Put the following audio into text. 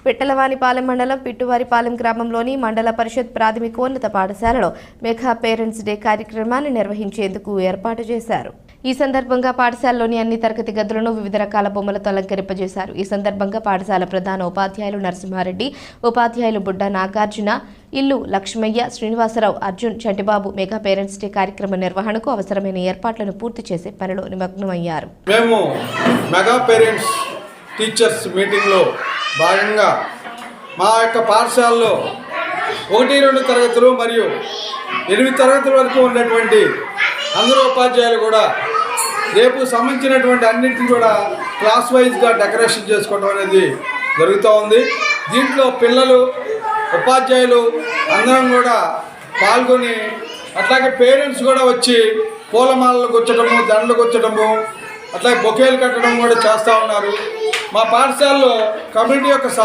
పిట్టలవానిపాలెం మండలం పిట్టువారిపాలెం గ్రామంలోని మండల పరిషత్ ప్రాథమికోన్నత పాఠశాలలో మెగా పేరెంట్స్ డే కార్యక్రమాన్ని నిర్వహించేందుకు ఏర్పాటు చేశారు. ఈ సందర్భంగా పాఠశాలలోని అన్ని తరగతి గదులను వివిధ రకాల బొమ్మలతో అలంకరింపజేశారు. ఈ సందర్భంగా పాఠశాల ప్రధాన ఉపాధ్యాయులు నరసింహారెడ్డి, ఉపాధ్యాయులు బుడ్డ నాగార్జున, ఇల్లు Lakshmaiah, Srinivasarao, Arjun, Chantibabu mega parents day కార్యక్రమ నిర్వహణకు అవసరమైన ఏర్పాట్లను పూర్తి చేసే పనిలో నిమగ్నమయ్యారు. మేము మెగా పేరెంట్స్ టీచర్స్ మీటింగ్లో భాగంగా మా యొక్క పాఠశాలలో 1-2 తరగతులు మరియు 8 తరగతుల వరకు ఉన్నటువంటి అందరూ ఉపాధ్యాయులు కూడా రేపు సంబంధించినటువంటి అన్నింటినీ కూడా క్లాస్ వైజ్గా డెకరేషన్ చేసుకోవడం అనేది జరుగుతూ ఉంది. దీంట్లో పిల్లలు, ఉపాధ్యాయులు అందరం కూడా పాల్గొని అట్లాగే పేరెంట్స్ కూడా వచ్చి పూలమాలలు గుచ్చడము, దండలు గుచ్చడము, అట్లాగే బొకేలు కట్టడం కూడా చేస్తూ ఉన్నారు. మా పాఠశాలలో కమ్యూనిటీ యొక్క